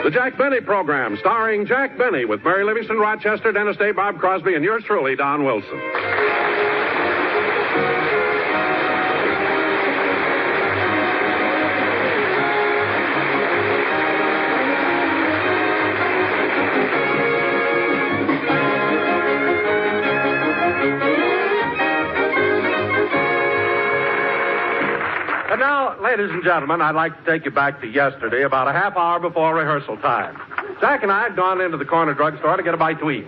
The Jack Benny Program, starring Jack Benny with Mary Livingston Rochester, Dennis Day, Bob Crosby, and yours truly, Don Wilson. And now, ladies and gentlemen, I'd like to take you back to yesterday, about a half hour before rehearsal time. Jack and I had gone into the corner drugstore to get a bite to eat.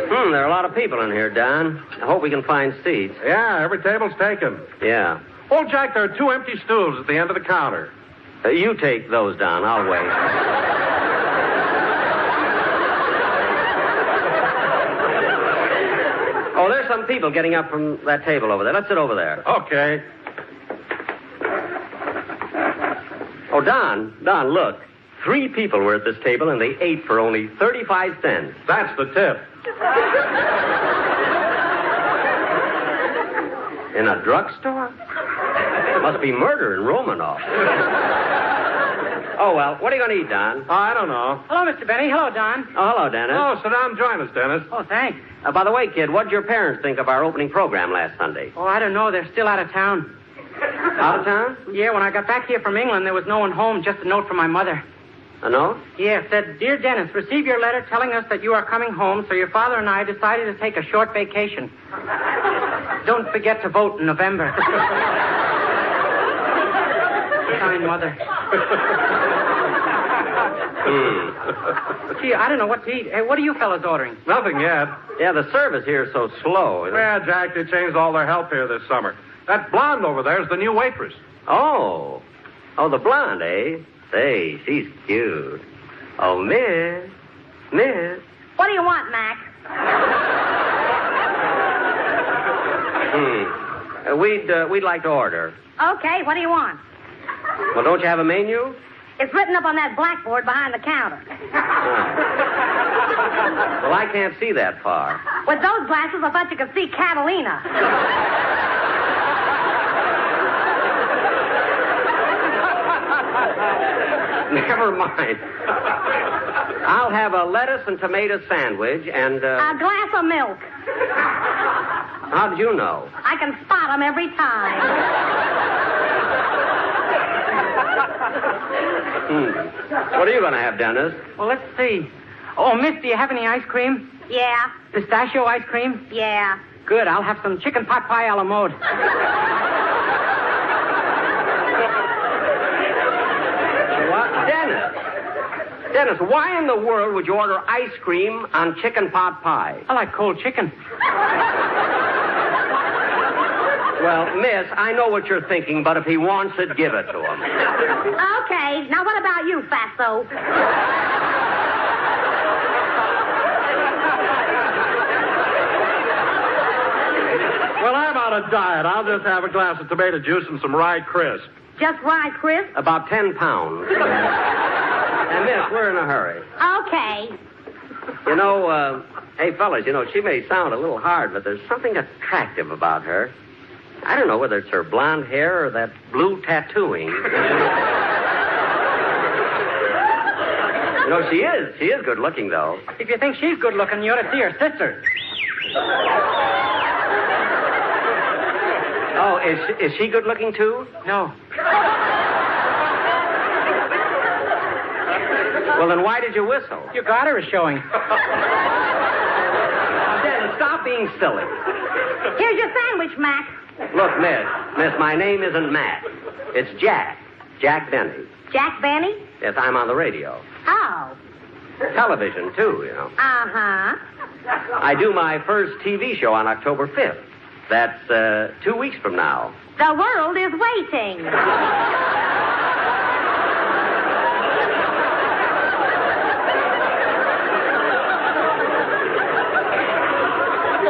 There are a lot of people in here, Don. I hope we can find seats. Yeah, every table's taken. Yeah. Oh, Jack, there are 2 empty stools at the end of the counter. You take those, Don. I'll wait. Oh, there's some people getting up from that table over there. Let's sit over there. Okay. Oh, Don, look. 3 people were at this table, and they ate for only 35 cents. That's the tip. In a drugstore? Must be murder in Romanoff. Oh, well, what are you going to eat, Don? I don't know. Hello, Mr. Benny. Hello, Don. Oh, hello, Dennis. Oh, sit down and join us, Dennis. Oh, thanks. By the way, kid, what did your parents think of our opening program last Sunday? Oh, I don't know. They're still out of town. Out of town? Yeah, when I got back here from England, there was no one home, just a note from my mother. A note? Yeah, it said, Dear Dennis, receive your letter telling us that you are coming home, so your father and I decided to take a short vacation. Don't forget to vote in November. Signed, Mother. Gee, I don't know what to eat. Hey, what are you fellas ordering? Nothing yet. Yeah, the service here is so slow. Yeah, Jack, they changed all their help here this summer. That blonde over there is the new waitress. Oh, the blonde, eh? Say, she's cute. Oh, Miss. What do you want, Mac? We'd like to order. Okay, what do you want? Well, don't you have a menu? It's written up on that blackboard behind the counter. Well, I can't see that far. With those glasses, I thought you could see Catalina. Never mind. I'll have a lettuce and tomato sandwich and, A glass of milk. How did you know? I can spot them every time. What are you going to have, Dennis? Well, let's see. Oh, Miss, do you have any ice cream? Yeah. Pistachio ice cream? Yeah. Good, I'll have some chicken pot pie a la mode. What? Dennis, why in the world would you order ice cream on chicken pot pie? I like cold chicken. Well, Miss, I know what you're thinking, but if he wants it, give it to him. Okay, now what about you, Fatso? Well, I'm on a diet. I'll just have a glass of tomato juice and some rye crisp. Just rye crisp? About 10 pounds. And, Miss, we're in a hurry. Okay. Hey, fellas, she may sound a little hard, but there's something attractive about her. I don't know whether it's her blonde hair or that blue tattooing. She is good looking, though. If you think she's good looking, you ought to see her sister. Oh, is she good looking, too? No. Well, then why did you whistle? Your garter is showing. Dennis, stop being silly. Here's your sandwich, Mac. Look, Miss, my name isn't Matt. It's Jack. Jack Benny. Jack Benny? Yes, I'm on the radio. Oh. Television, too, Uh-huh. I do my first TV show on October 5th. That's 2 weeks from now. The world is waiting.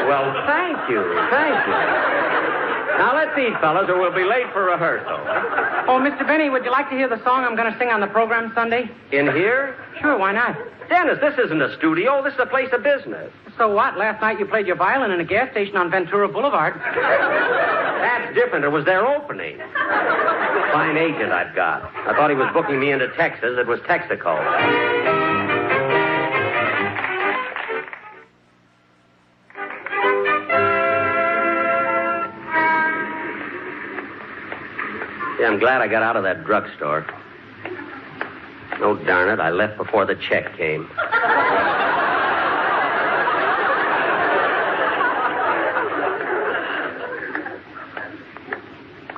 Well, thank you. Now, let's eat, fellas, or we'll be late for rehearsal. Oh, Mr. Benny, would you like to hear the song I'm going to sing on the program Sunday? In here? Sure, why not? Dennis, this isn't a studio. This is a place of business. So what? Last night you played your violin in a gas station on Ventura Boulevard. That's different. It was their opening. Fine agent I've got. I thought he was booking me into Texas. It was Texaco. Yeah, I'm glad I got out of that drugstore. Oh, darn it, I left before the check came.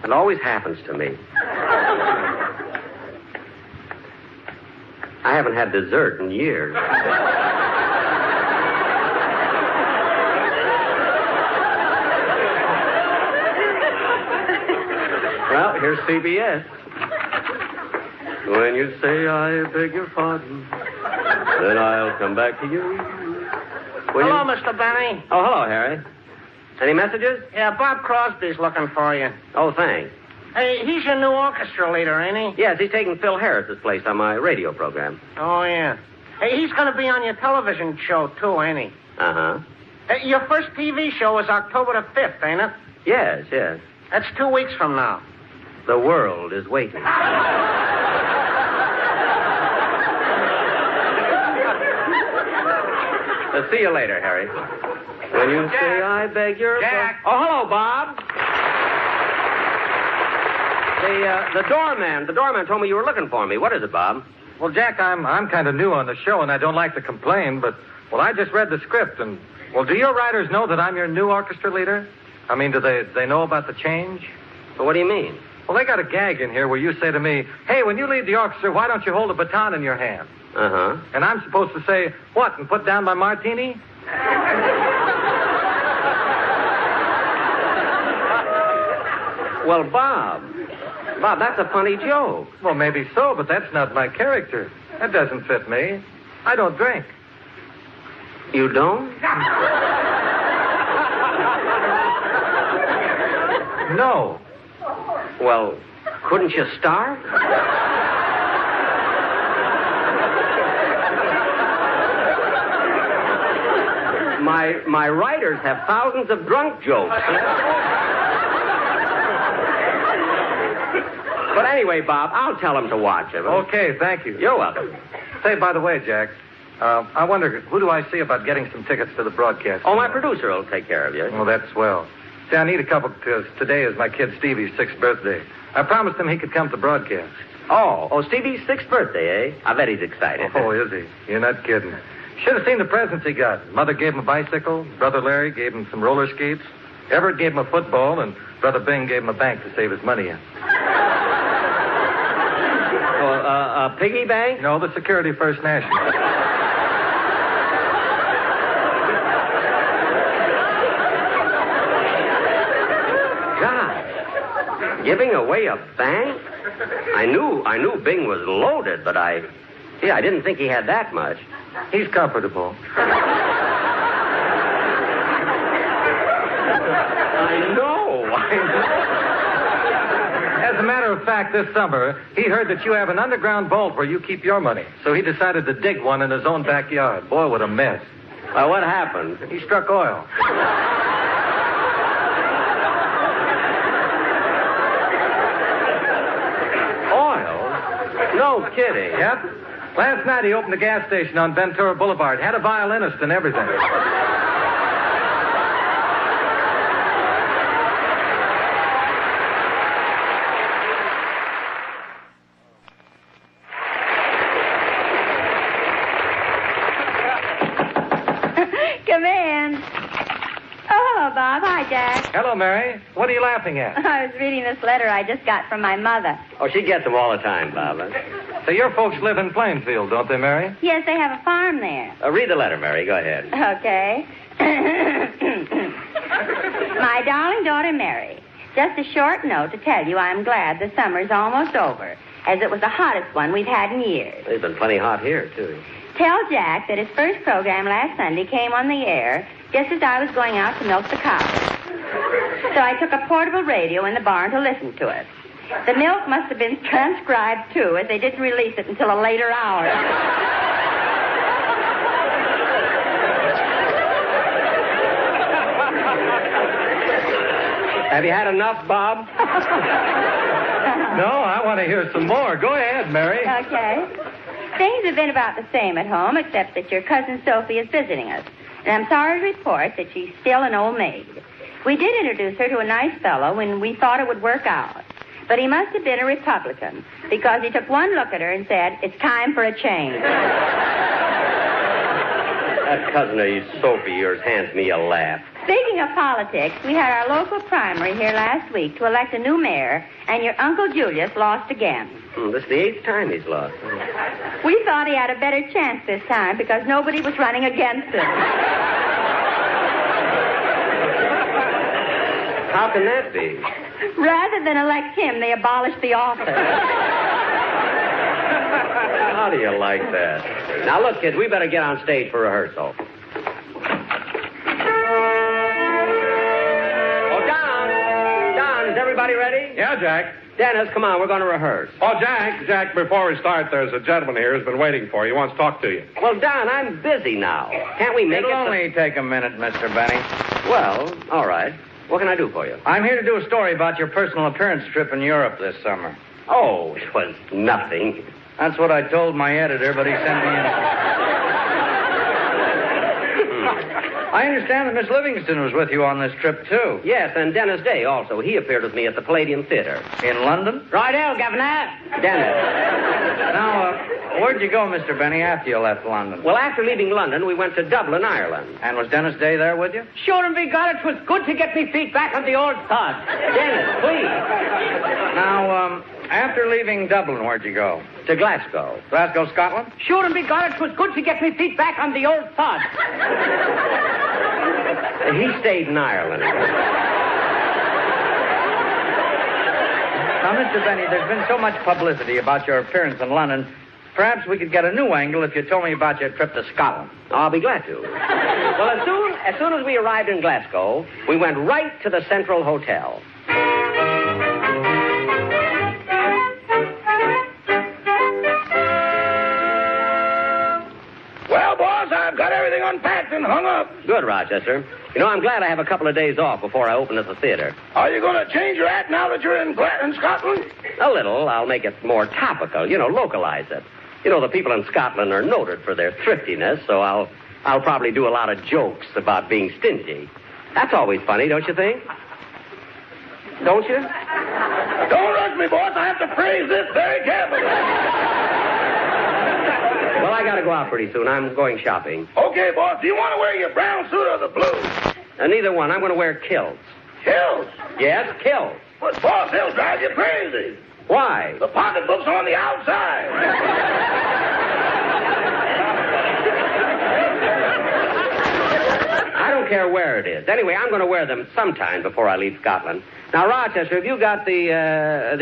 It always happens to me. I haven't had dessert in years. Well, here's CBS. When you say I beg your pardon, then I'll come back to you. Hello, Mr. Benny. Oh, hello, Harry. Any messages? Yeah, Bob Crosby's looking for you. Oh, thanks. Hey, he's your new orchestra leader, ain't he? Yes, he's taking Phil Harris's place on my radio program. Oh, yeah. Hey, he's going to be on your television show, too, ain't he? Uh-huh. Hey, your first TV show is October the 5th, ain't it? Yes, yes. That's 2 weeks from now. The world is waiting. I'll see you later, Harry. When you Jack. say I beg your... Jack. Oh, hello, Bob. The doorman told me you were looking for me. What is it, Bob? Well, Jack, I'm kind of new on the show, and I don't like to complain, but, well, I just read the script, and, well, do your writers know that I'm your new orchestra leader? I mean, do they know about the change? Well, what do you mean? Well, they got a gag in here where you say to me, hey, when you lead the orchestra, why don't you hold a baton in your hand? Uh-huh. And I'm supposed to say, what, and put down my martini? Well, Bob, that's a funny joke. Well, maybe so, but that's not my character. That doesn't fit me. I don't drink. You don't? No. Well, couldn't you start? My writers have thousands of drunk jokes. But anyway, Bob, I'll tell them to watch it. Okay, thank you. You're welcome. Say, by the way, Jack, I wonder, who do I see about getting some tickets to the broadcast? Oh, my producer will take care of you. Oh, that's swell. See, I need a couple because today is my kid Stevie's 6th birthday. I promised him he could come to broadcast. Oh, Stevie's 6th birthday, eh? I bet he's excited. Oh, is he? You're not kidding. Should have seen the presents he got. Mother gave him a bicycle. Brother Larry gave him some roller skates. Everett gave him a football, and Brother Bing gave him a bank to save his money in. A piggy bank? No, the Security First National. God, giving away a bank? I knew Bing was loaded, but I didn't think he had that much. He's comfortable. I know. As a matter of fact, this summer, he heard that you have an underground vault where you keep your money. So he decided to dig one in his own backyard. Boy, what a mess. Well, what happened? He struck oil. Oil? No kidding. Yep. Last night he opened a gas station on Ventura Boulevard. Had a violinist and everything. Come in. Oh, Bob. Hi, Jack. Hello, Mary. What are you laughing at? I was reading this letter I just got from my mother. Oh, she gets them all the time, Barbara. So your folks live in Plainfield, don't they, Mary? Yes, they have a farm there. Read the letter, Mary. Go ahead. Okay. My darling daughter, Mary, just a short note to tell you I'm glad the summer's almost over, as it was the hottest one we've had in years. It's been plenty hot here, too. Tell Jack that his first program last Sunday came on the air just as I was going out to milk the cows. So I took a portable radio in the barn to listen to it. The milk must have been transcribed, too, as they didn't release it until a later hour. Have you had enough, Bob? No, I want to hear some more. Go ahead, Mary. Okay. Things have been about the same at home, except that your cousin Sophie is visiting us. And I'm sorry to report that she's still an old maid. We did introduce her to a nice fellow when we thought it would work out. But he must have been a Republican, because he took one look at her and said, "It's time for a change." That cousin of Sophie of yours hands me a laugh. Speaking of politics, we had our local primary here last week to elect a new mayor, and your Uncle Julius lost again. This is the 8th time he's lost. We thought he had a better chance this time because nobody was running against him. How can that be? Rather than elect him, they abolished the office. How do you like that? Now, look, kids, we better get on stage for rehearsal. Oh, Don, is everybody ready? Yeah, Jack. Dennis, come on, we're going to rehearse. Oh, Jack, before we start, there's a gentleman here who's been waiting for you. He wants to talk to you. Well, Don, I'm busy now. Can't we make It'll it... only take a minute, Mr. Benny. Well, all right. What can I do for you? I'm here to do a story about your personal appearance trip in Europe this summer. Oh, it was nothing. That's what I told my editor, but he sent me in. I understand that Miss Livingston was with you on this trip, too. Yes, and Dennis Day also. He appeared with me at the Palladium Theater. In London? Righto, Governor. Dennis. Now, where'd you go, Mr. Benny, after you left London? Well, after leaving London, we went to Dublin, Ireland. And was Dennis Day there with you? Sure and be God, it was good to get me feet back on the old sod. Dennis, please. Now, after leaving Dublin, where'd you go? To Glasgow. Glasgow, Scotland? Sure and be God, it was good to get me feet back on the old sod. He stayed in Ireland. Now, Mr. Benny, there's been so much publicity about your appearance in London. Perhaps we could get a new angle if you told me about your trip to Scotland. I'll be glad to. Well, as soon as we arrived in Glasgow, we went right to the Central Hotel. Well, boss, I've got everything unpacked and hung up. Good, Rochester. You know, I'm glad I have a couple of days off before I open at the theater. Are you going to change your act now that you're in Scotland? A little. I'll make it more topical. You know, localize it. You know, the people in Scotland are noted for their thriftiness, so I'll probably do a lot of jokes about being stingy. That's always funny, don't you think? Don't you? Don't rush me, boss. I have to phrase this very carefully. Well, I got to go out pretty soon. I'm going shopping. Okay, boss. Do you want to wear your brown suit or the blue? Neither one. I'm going to wear kilts. Kilts? Yes, kilts. But, boss, they'll drive you crazy. Why? The pocketbook's on the outside. I don't care where it is. Anyway, I'm going to wear them sometime before I leave Scotland. Now, Rochester, have you got the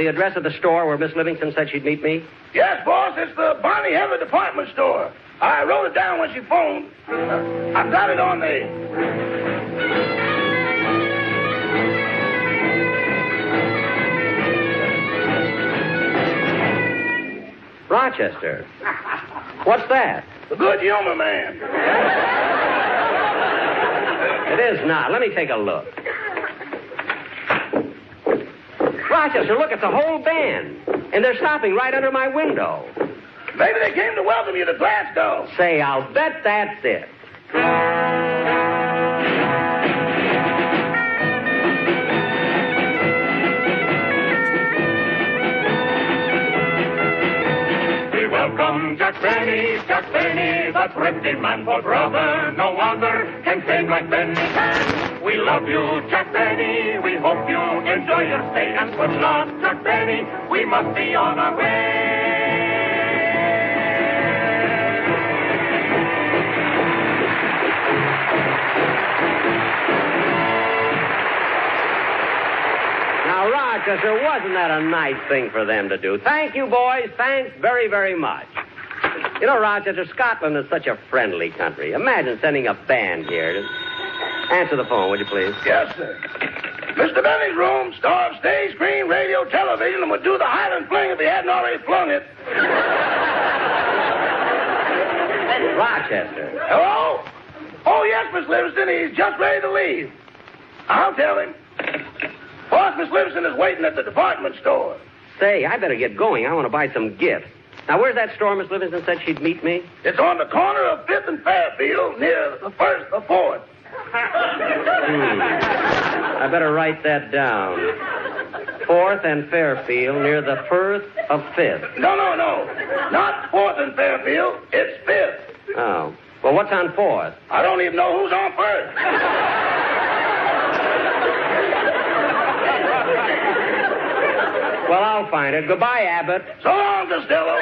address of the store where Miss Livingston said she'd meet me? Yes, boss. It's the Bonnie Heather department store. I wrote it down when she phoned. I've got it on the... Rochester. What's that? The Good Humor Man. It is not. Let me take a look. Rochester, look, it's a whole band. And they're stopping right under my window. Maybe they came to welcome you to Glasgow. Say, I'll bet that's it. Welcome, Jack Benny, the thrifty man for brother. No other can sing like Benny can. We love you, Jack Benny. We hope you enjoy your stay. And good luck, Jack Benny. We must be on our way. Now, Rochester, wasn't that a nice thing for them to do? Thank you, boys. Thanks very, very much. You know, Rochester, Scotland is such a friendly country. Imagine sending a band here. Answer the phone, would you please? Yes, sir. Mr. Benny's room, star of stage, screen, radio, television, and would do the Highland fling if he hadn't already flung it. Rochester. Hello? Oh, yes, Miss Livingston. He's just ready to leave. I'll tell him. Boss, Miss Livingston is waiting at the department store. Say, I better get going. I want to buy some gifts. Now, where's that store Miss Livingston said she'd meet me? It's on the corner of 5th and Fairfield near the 1st or 4th. I better write that down. 4th and Fairfield near the 1st of 5th. No. Not 4th and Fairfield. It's 5th. Oh. Well, what's on 4th? I don't even know who's on 1st. Well, I'll find it. Goodbye, Abbott. So long, Costello.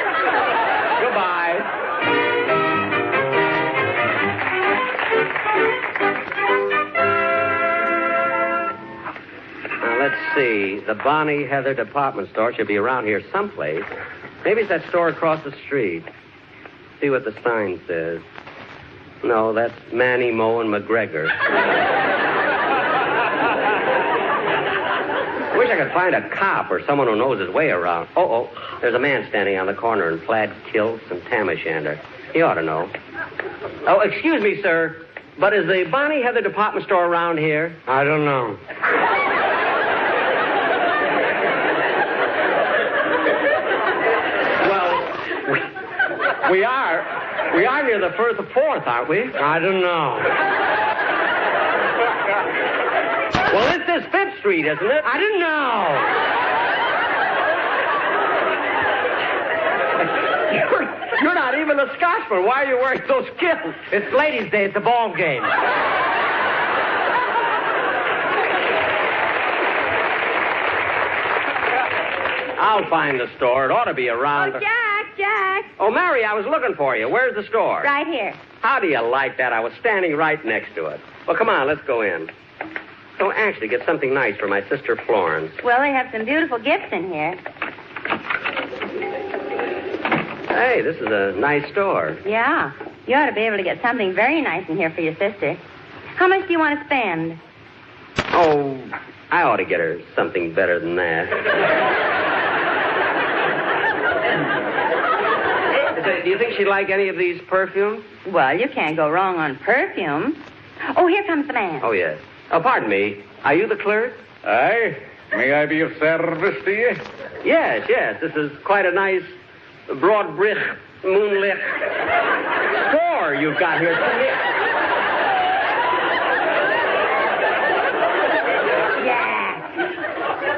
Goodbye. Now, let's see. The Bonnie Heather department store should be around here someplace. Maybe it's that store across the street. See what the sign says. No, that's Manny, Moe, and McGregor. I wish I could find a cop or someone who knows his way around. Oh, there's a man standing on the corner in plaid kilts and tam o' shanter. He ought to know. Oh, excuse me, sir, but is the Bonnie Heather department store around here? I don't know. Well, we are near the 1st or 4th, aren't we? I don't know. Well, this is 5th Street, isn't it? I didn't know. You're not even a Scotsman. Why are you wearing those kilts? It's Ladies' Day. It's a ball game. I'll find the store. It ought to be around. Oh, Jack. Oh, Mary, I was looking for you. Where's the store? Right here. How do you like that? I was standing right next to it. Well, come on, let's go in. So, actually, get something nice for my sister Florence. Well, they have some beautiful gifts in here. Hey, this is a nice store. Yeah. You ought to be able to get something very nice in here for your sister. How much do you want to spend? Oh, I ought to get her something better than that. Do you think she'd like any of these perfumes? Well, you can't go wrong on perfume. Oh, here comes the man. Oh, yes. Oh, pardon me. Are you the clerk? Aye. May I be of service to you? Yes. This is quite a nice broad brick moonlit store you've got here. Yeah.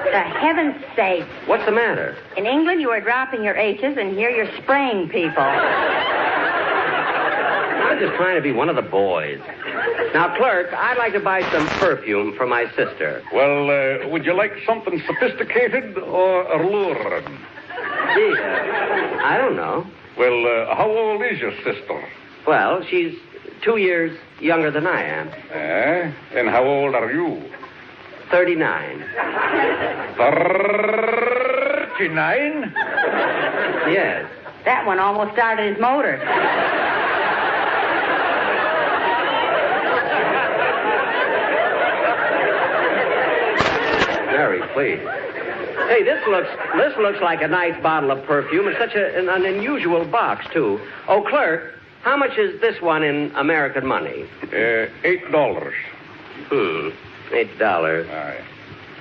For heaven's sake. What's the matter? In England, you are dropping your H's, and here you're spraying people. I'm just trying to be one of the boys. Now, clerk, I'd like to buy some perfume for my sister. Well, would you like something sophisticated or alluring? Gee, I don't know. Well, how old is your sister? Well, she's 2 years younger than I am. And how old are you? 39. 39? Yes. That one almost started his motor. Mary, please. Hey, this looks like a nice bottle of perfume. It's such an unusual box, too. Oh, clerk, how much is this one in American money? $8. $8. Aye.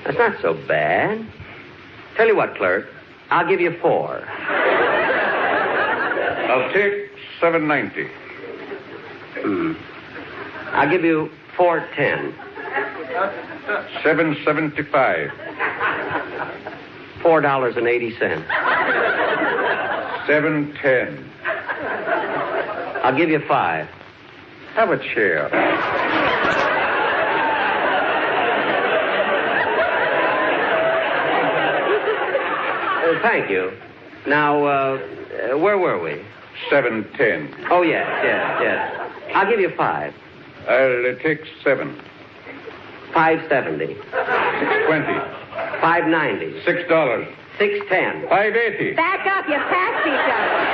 That's not so bad. Tell you what, clerk, I'll give you 4. I'll take $7.90. I'll give you $4.10. $7.75. $4.80. $7.10. I'll give you 5. Have a chair. Thank you. Now, where were we? $7.10. Oh, yes. I'll give you 5. I'll take 7. $5.70. $6.20. $5.90. $6. $6.10. $5.80. Back up, you passed each other.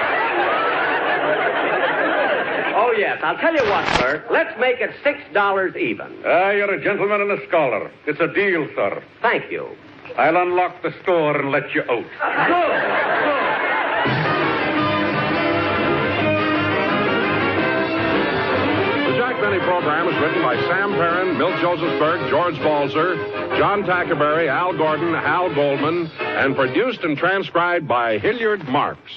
Oh, yes. I'll tell you what, sir. Let's make it $6 even. You're a gentleman and a scholar. It's a deal, sir. Thank you. I'll unlock the store and let you out. Good. The Jack Benny program is written by Sam Perrin, Milt Josephsberg, George Balzer, John Tackerberry, Al Gordon, Hal Goldman, and produced and transcribed by Hilliard Marks.